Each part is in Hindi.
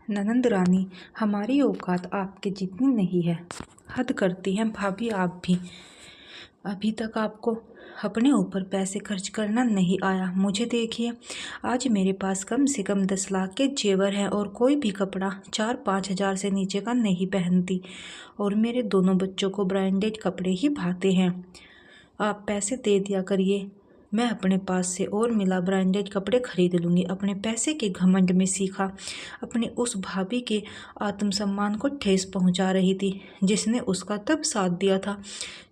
ननंद रानी, हमारी औकात आपके जितनी नहीं है। हद करती हैं भाभी आप भी। अभी तक आपको अपने ऊपर पैसे खर्च करना नहीं आया। मुझे देखिए, आज मेरे पास कम से कम 10 लाख के जेवर हैं और कोई भी कपड़ा 4-5 हज़ार से नीचे का नहीं पहनती। और मेरे दोनों बच्चों को ब्रांडेड कपड़े ही भाते हैं। आप पैसे दे दिया करिए, मैं अपने पास से और मिला ब्रांडेड कपड़े खरीद लूँगी। अपने पैसे के घमंड में सीखा अपनी उस भाभी के आत्मसम्मान को ठेस पहुंचा रही थी, जिसने उसका तब साथ दिया था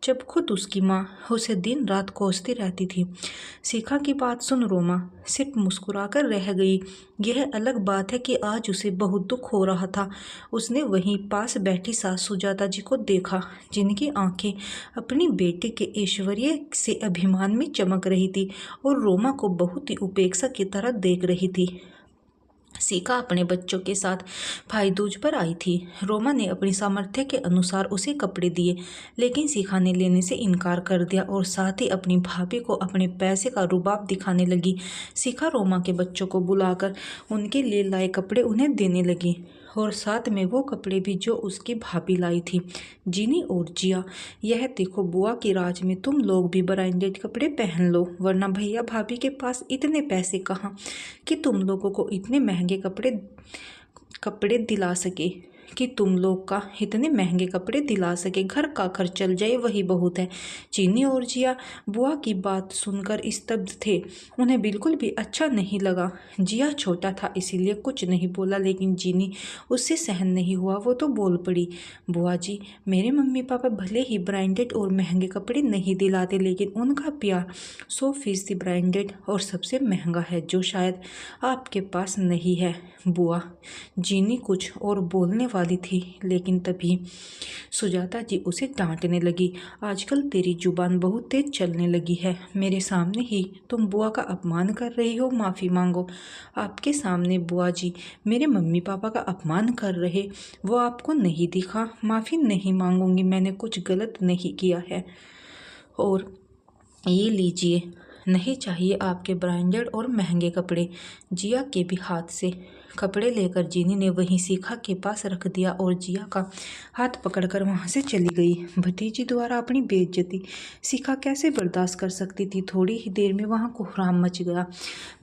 जब खुद उसकी माँ उसे दिन रात कोसती रहती थी। सीखा की बात सुन रोमा सिर्फ मुस्कुराकर रह गई। यह अलग बात है कि आज उसे बहुत दुख हो रहा था। उसने वहीं पास बैठी सास सुजाता जी को देखा, जिनकी आंखें अपनी बेटी के ऐश्वर्य से अभिमान में चमक रही थी और रोमा को बहुत ही उपेक्षा की तरह देख रही थी। सीखा अपने बच्चों के साथ भाई दूज पर आई थी। रोमा ने अपनी सामर्थ्य के अनुसार उसे कपड़े दिए, लेकिन सीखा ने लेने से इनकार कर दिया और साथ ही अपनी भाभी को अपने पैसे का रुबाब दिखाने लगी। सीखा रोमा के बच्चों को बुलाकर उनके लिए लाए कपड़े उन्हें देने लगी और साथ में वो कपड़े भी जो उसकी भाभी लाई थी। जीनी और जिया, यह देखो बुआ की राज में तुम लोग भी ब्रांडेड कपड़े पहन लो, वरना भैया भाभी के पास इतने पैसे कहाँ कि तुम लोगों को इतने महंगे कपड़े दिला सके घर का खर्च चल जाए वही बहुत है। चीनी और जिया बुआ की बात सुनकर स्तब्ध थे। उन्हें बिल्कुल भी अच्छा नहीं लगा। जिया छोटा था इसीलिए कुछ नहीं बोला, लेकिन चीनी उससे सहन नहीं हुआ। वो तो बोल पड़ी, बुआ जी, मेरे मम्मी पापा भले ही ब्रांडेड और महंगे कपड़े नहीं दिलाते, लेकिन उनका प्यार 100% ब्रांडेड और सबसे महंगा है, जो शायद आपके पास नहीं है। बुआ, जीनी कुछ और बोलने वाली थी, लेकिन तभी सुजाता जी उसे डांटने लगी। आजकल तेरी जुबान बहुत तेज चलने लगी है। मेरे सामने ही तुम बुआ का अपमान कर रही हो। माफ़ी मांगो। आपके सामने बुआ जी मेरे मम्मी पापा का अपमान कर रहे, वो आपको नहीं दिखा? माफ़ी नहीं मांगूंगी, मैंने कुछ गलत नहीं किया है। और ये लीजिए, नहीं चाहिए आपके ब्रांडेड और महंगे कपड़े। जिया के भी हाथ से कपड़े लेकर जीनी ने वहीं सीखा के पास रख दिया और जिया का हाथ पकड़कर वहां से चली गई। भतीजी द्वारा अपनी बेइज्जती सीखा कैसे बर्दाश्त कर सकती थी। थोड़ी ही देर में वहां कोहराम मच गया।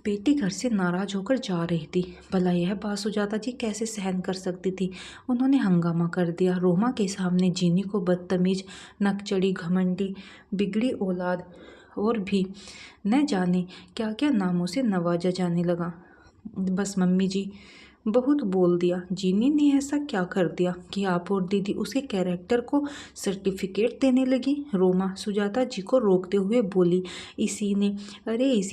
बेटी घर से नाराज होकर जा रही थी। भला यह बात सुजाता जी कैसे सहन कर सकती थी। उन्होंने हंगामा कर दिया। रोमा के सामने जीनी को बदतमीज, नकचड़ी, घमंडी, बिगड़ी औलाद और भी न जाने क्या क्या नामों से नवाजा जाने लगा। बस मम्मी जी, बहुत बोल दिया। जीनी ने ऐसा क्या कर दिया कि आप और दीदी उसे कैरेक्टर को सर्टिफिकेट देने लगी? रोमा सुजाता जी को रोकते हुए बोली, इसी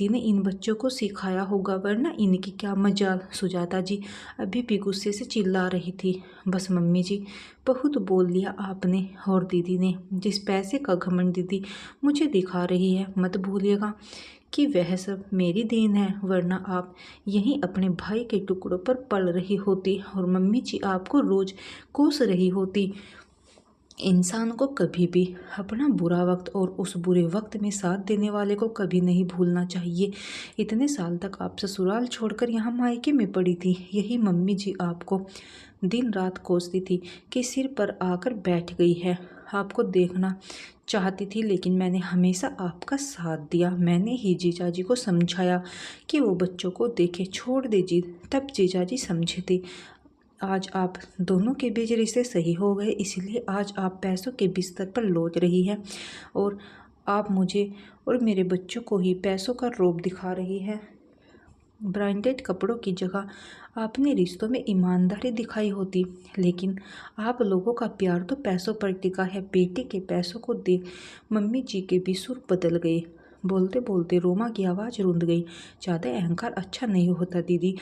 ने इन बच्चों को सिखाया होगा, वरना इनकी क्या मजाल। सुजाता जी अभी भी गुस्से से चिल्ला रही थी। बस मम्मी जी, बहुत बोल लिया आपने और दीदी ने। जिस पैसे का घमंड दीदी मुझे दिखा रही है, मत भूलिएगा कि वह सब मेरी देन है, वरना आप यहीं अपने भाई के टुकड़ों पर पल रही होती और मम्मी जी आपको रोज कोस रही होती। इंसान को कभी भी अपना बुरा वक्त और उस बुरे वक्त में साथ देने वाले को कभी नहीं भूलना चाहिए। इतने साल तक आप ससुराल छोड़कर यहाँ मायके में पड़ी थी, यही मम्मी जी आपको दिन रात कोसती थी कि सिर पर आकर बैठ गई है। आपको देखना चाहती थी, लेकिन मैंने हमेशा आपका साथ दिया। मैंने ही जीजाजी को समझाया कि वो बच्चों को देखे, छोड़ दे जिद, तब जीजाजी समझे थे। आज आप दोनों के बीच रिश्ते सही हो गए, इसीलिए आज आप पैसों के बिस्तर पर लौट रही है और आप मुझे और मेरे बच्चों को ही पैसों का रौब दिखा रही है। ब्रांडेड कपड़ों की जगह आपने रिश्तों में ईमानदारी दिखाई होती, लेकिन आप लोगों का प्यार तो पैसों पर टिका है। बेटे के पैसों को देख मम्मी जी के भी सुर बदल गए। बोलते बोलते रोमा की आवाज़ रुंध गई। ज़्यादा अहंकार अच्छा नहीं होता दीदी,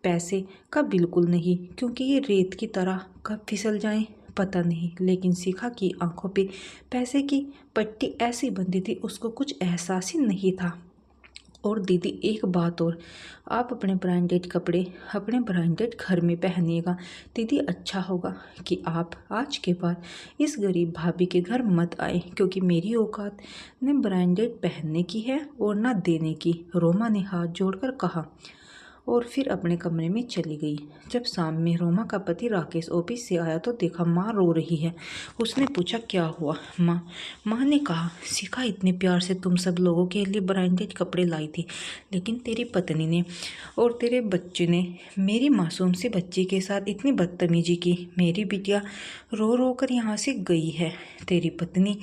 पैसे का बिल्कुल नहीं, क्योंकि ये रेत की तरह कब फिसल जाएं पता नहीं। लेकिन सीखा की आंखों पे पैसे की पट्टी ऐसी बंधी थी, उसको कुछ एहसास ही नहीं था। और दीदी एक बात और, आप अपने ब्रांडेड कपड़े अपने ब्रांडेड घर में पहनिएगा। दीदी अच्छा होगा कि आप आज के बाद इस गरीब भाभी के घर मत आए, क्योंकि मेरी औकात न ब्रांडेड पहनने की है और ना देने की। रोमा ने हाथ जोड़कर कहा। और फिर अपने कमरे में चली गई। जब शाम में रोमा का पति राकेश ऑफिस से आया तो देखा माँ रो रही है। उसने पूछा क्या हुआ माँ? माँ ने कहा शिखा इतने प्यार से तुम सब लोगों के लिए ब्रांडेड कपड़े लाई थी, लेकिन तेरी पत्नी ने और तेरे बच्चे ने मेरी मासूम सी बच्ची के साथ इतनी बदतमीजी की। मेरी बिटिया रो रो कर यहाँ से गई है। तेरी पत्नी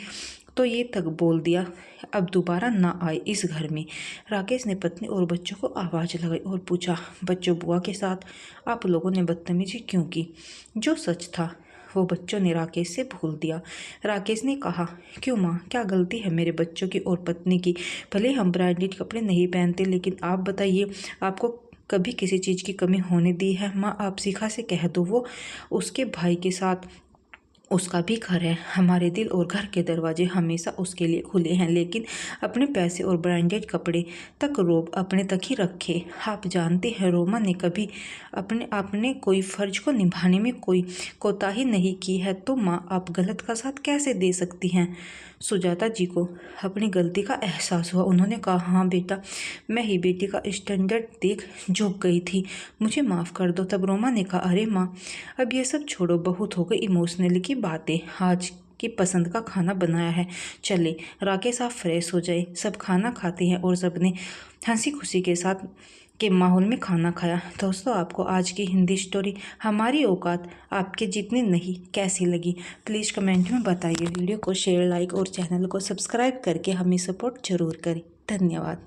तो ये तक बोल दिया अब दोबारा ना आए इस घर में। राकेश ने पत्नी और बच्चों को आवाज़ लगाई और पूछा बच्चों बुआ के साथ आप लोगों ने बदतमीजी क्यों की? जो सच था वो बच्चों ने राकेश से भूल दिया। राकेश ने कहा क्यों माँ, क्या गलती है मेरे बच्चों की और पत्नी की? भले हम ब्रांडेड कपड़े नहीं पहनते, लेकिन आप बताइए आपको कभी किसी चीज़ की कमी होने दी है? माँ आप शिखा से कह दो वो उसके भाई के साथ उसका भी घर है। हमारे दिल और घर के दरवाजे हमेशा उसके लिए खुले हैं, लेकिन अपने पैसे और ब्रांडेड कपड़े तक रोब अपने तक ही रखे। आप जानते हैं रोमा ने कभी अपने कोई फ़र्ज को निभाने में कोई कोताही नहीं की है, तो माँ आप गलत का साथ कैसे दे सकती हैं? सुजाता जी को अपनी गलती का एहसास हुआ। उन्होंने कहा हाँ बेटा, मैं ही बेटी का स्टैंडर्ड देख झुक गई थी, मुझे माफ़ कर दो। तब रोमा ने कहा अरे माँ अब ये सब छोड़ो, बहुत हो गई इमोशनल की बातें, आज की पसंद का खाना बनाया है, चले राकेश आप फ्रेश हो जाए। सब खाना खाते हैं और सबने हंसी खुशी के साथ के माहौल में खाना खाया। दोस्तों आपको आज की हिंदी स्टोरी हमारी औकात आपके जितनी नहीं कैसी लगी, प्लीज़ कमेंट में बताइए। वीडियो को शेयर लाइक और चैनल को सब्सक्राइब करके हमें सपोर्ट जरूर करें। धन्यवाद।